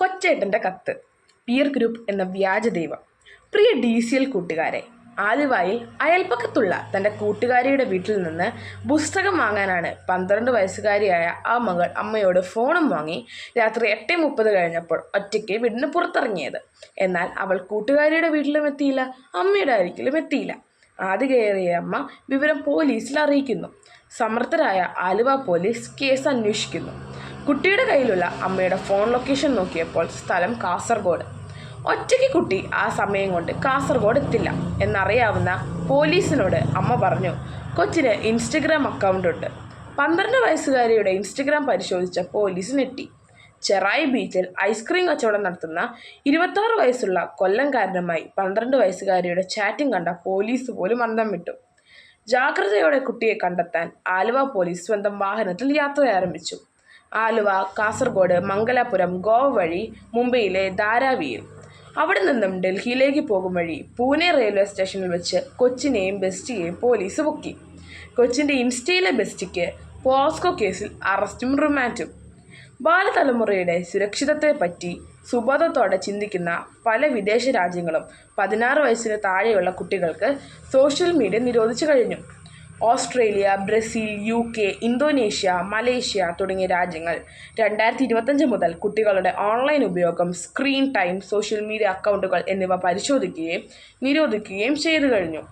കൊച്ചേട്ടൻ്റെ കത്ത്. Peer group എന്ന വ്യാജ ദൈവം. പ്രിയ DCL കൂട്ടുകാരെ, ആലുവായിൽ അയൽപ്പക്കത്തുള്ള തൻ്റെ കൂട്ടുകാരിയുടെ വീട്ടിൽ നിന്ന് പുസ്തകം വാങ്ങാനാണ് 12 വയസ്സുകാരിയായ ആ മകൾ അമ്മയോട് ഫോണും വാങ്ങി രാത്രി 8:30 കഴിഞ്ഞപ്പോൾ ഒറ്റയ്ക്ക് വീടിന് പുറത്തിറങ്ങിയത്. എന്നാൽ അവൾ കൂട്ടുകാരിയുടെ വീട്ടിലും എത്തിയില്ല, അമ്മയുടെ അരികിലും എത്തിയില്ല. ആദ്യ കയറിയ അമ്മ വിവരം പോലീസിൽ അറിയിക്കുന്നു. സമർത്ഥരായ ആലുവ പോലീസ് കേസ് അന്വേഷിക്കുന്നു. കുട്ടിയുടെ കയ്യിലുള്ള അമ്മയുടെ ഫോൺ ലൊക്കേഷൻ നോക്കിയപ്പോൾ സ്ഥലം കാസർഗോഡ്. ഒറ്റയ്ക്ക് കുട്ടി ആ സമയം കൊണ്ട് കാസർഗോഡ് എത്തില്ല എന്നറിയാവുന്ന പോലീസിനോട് അമ്മ പറഞ്ഞു, കൊച്ചിന് ഇൻസ്റ്റഗ്രാം അക്കൗണ്ട് ഉണ്ട്. 12 വയസ്സുകാരിയുടെ ഇൻസ്റ്റഗ്രാം പരിശോധിച്ച പോലീസ് ഞെട്ടി. ചെറായി ബീച്ചിൽ ഐസ്ക്രീം കച്ചവടം നടത്തുന്ന 26 വയസ്സുള്ള കൊല്ലംകാരനുമായി 12 വയസ്സുകാരിയുടെ ചാറ്റിംഗ് കണ്ട പോലീസ് പോലും അന്തം വിട്ടു. ജാഗ്രതയോടെ കുട്ടിയെ കണ്ടെത്താൻ ആലുവ പോലീസ് സ്വന്തം വാഹനത്തിൽ യാത്ര ആരംഭിച്ചു. ആലുവ, കാസർഗോഡ്, മംഗലാപുരം, ഗോവ വഴി മുംബൈയിലെ ധാരാവിയിൽ, അവിടെ നിന്നും ഡൽഹിയിലേക്ക് പോകും വഴി പൂനെ റെയിൽവേ സ്റ്റേഷനിൽ വെച്ച് കൊച്ചിനെയും ബെസ്റ്റിയെയും പോലീസ് പൊക്കി. കൊച്ചിൻ്റെ ഇൻസ്റ്റയിലെ ബെസ്റ്റിക്ക് പോസ്കോ കേസിൽ അറസ്റ്റും റിമാൻഡും. ബാലതലമുറയുടെ സുരക്ഷിതത്വത്തെപ്പറ്റി സുബോധത്തോടെ ചിന്തിക്കുന്ന പല വിദേശ രാജ്യങ്ങളും 16 വയസ്സിന് താഴെയുള്ള കുട്ടികൾക്ക് സോഷ്യൽ മീഡിയ നിരോധിച്ചു കഴിഞ്ഞു. Australia, Brazil, UK, Indonesia, Malaysia തുടങ്ങിയ രാജ്യങ്ങൾ 2025 മുതൽ കുട്ടികളുടെ ഓൺലൈൻ ഉപയോഗം, സ്ക്രീൻ ടൈം, സോഷ്യൽ മീഡിയ അക്കൗണ്ടുകൾ എന്നിവ പരിശോധിക്കുകയും നിരോധിക്കുകയും ചെയ്തു കഴിഞ്ഞു.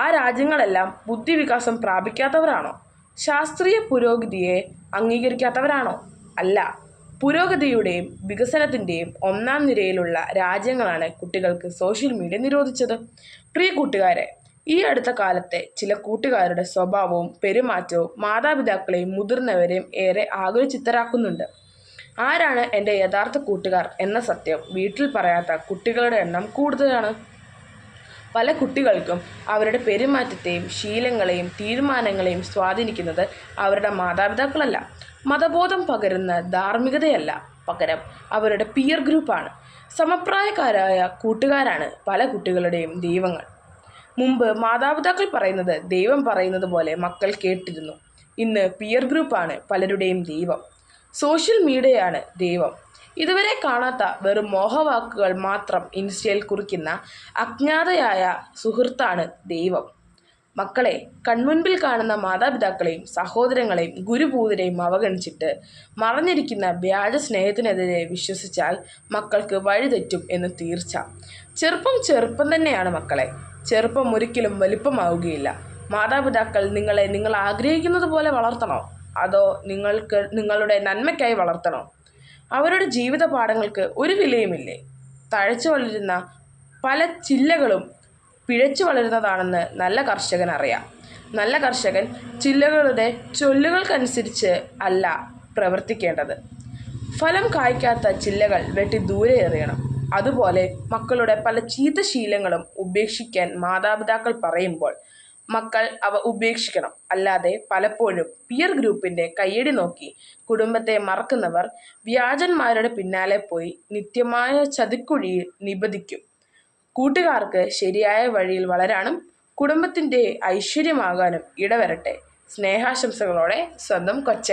ആ രാജ്യങ്ങളെല്ലാം ബുദ്ധിവികാസം പ്രാപിക്കാത്തവരാണോ? ശാസ്ത്രീയ പുരോഗതിയെ അംഗീകരിക്കാത്തവരാണോ? അല്ല. പുരോഗതിയുടെയും വികസനത്തിൻ്റെയും ഒന്നാം നിരയിലുള്ള രാജ്യങ്ങളാണ് കുട്ടികൾക്ക് സോഷ്യൽ മീഡിയ നിരോധിച്ചത്. പ്രിയ കൂട്ടുകാരെ, ഈ അടുത്ത കാലത്തെ ചില കൂട്ടുകാരുടെ സ്വഭാവവും പെരുമാറ്റവും മാതാപിതാക്കളെയും മുതിർന്നവരെയും ഏറെ ആകുലചിത്തരാക്കുന്നുണ്ട്. ആരാണ് എൻ്റെ യഥാർത്ഥ കൂട്ടുകാർ എന്ന സത്യം വീട്ടിൽ പറയാത്ത കുട്ടികളുടെ എണ്ണം കൂടുതലാണ്. പല കുട്ടികൾക്കും അവരുടെ പെരുമാറ്റത്തെയും ശീലങ്ങളെയും തീരുമാനങ്ങളെയും സ്വാധീനിക്കുന്നത് അവരുടെ മാതാപിതാക്കളല്ല, മതബോധം പകരുന്ന ധാർമ്മികതയല്ല, പകരം അവരുടെ പിയർ ഗ്രൂപ്പാണ്. സമപ്രായക്കാരായ കൂട്ടുകാരാണ് പല കുട്ടികളുടെയും ദൈവങ്ങൾ. മുമ്പ് മാതാപിതാക്കൾ പറയുന്നത് ദൈവം പറയുന്നത് പോലെ മക്കൾ കേട്ടിരുന്നു. ഇന്ന് പിയർ ഗ്രൂപ്പാണ് പലരുടെയും ദൈവം. സോഷ്യൽ മീഡിയയാണ് ദൈവം. ഇതുവരെ കാണാത്ത വെറും മോഹവാക്കുകൾ മാത്രം ഇൻസ്റ്റയിൽ കുറിക്കുന്ന അജ്ഞാതയായ സുഹൃത്താണ് ദൈവം. മക്കളെ, കൺമുൻപിൽ കാണുന്ന മാതാപിതാക്കളെയും സഹോദരങ്ങളെയും ഗുരുഭൂതരെയും അവഗണിച്ചിട്ട് മറഞ്ഞിരിക്കുന്ന വ്യാജ സ്നേഹത്തിനെതിരെ വിശ്വസിച്ചാൽ മക്കൾക്ക് വഴിതെറ്റും എന്ന് തീർച്ച. ചെറുപ്പം തന്നെയാണ് മക്കളെ. ചെറുപ്പം ഒരിക്കലും വലിപ്പമാവുകയില്ല. മാതാപിതാക്കൾ നിങ്ങൾ ആഗ്രഹിക്കുന്നത് പോലെ വളർത്തണോ, അതോ നിങ്ങളുടെ നന്മയ്ക്കായി വളർത്തണോ? അവരുടെ ജീവിത പാഠങ്ങൾക്ക് ഒരു വിലയുമില്ലേ? തഴച്ചു വളരുന്ന പല ചില്ലകളും പിഴച്ചു വളരുന്നതാണെന്ന് നല്ല കർഷകൻ അറിയാം. നല്ല കർഷകൻ ചില്ലകളുടെ ചൊല്ലുകൾക്കനുസരിച്ച് അല്ല പ്രവർത്തിക്കേണ്ടത്. ഫലം കായ്ക്കാത്ത ചില്ലകൾ വെട്ടി ദൂരെ എറിയണം. അതുപോലെ മക്കളുടെ പല ചീത്ത ശീലങ്ങളും ഉപേക്ഷിക്കാൻ മാതാപിതാക്കൾ പറയുമ്പോൾ മക്കൾ അവ ഉപേക്ഷിക്കണം. അല്ലാതെ പലപ്പോഴും പിയർ ഗ്രൂപ്പിൻ്റെ കയ്യടി നോക്കി കുടുംബത്തെ മറക്കുന്നവർ വ്യാജന്മാരുടെ പിന്നാലെ പോയി നിത്യമായ ചതിക്കുഴിയിൽ നിബദിക്കും. കൂട്ടുകാർക്ക് ശരിയായ വഴിയിൽ വളരാനും കുടുംബത്തിൻ്റെ ഐശ്വര്യമാകാനും ഇടവരട്ടെ. സ്നേഹാശംസകളോടെ സ്വന്തം കൊച്ചേട്ടൻ.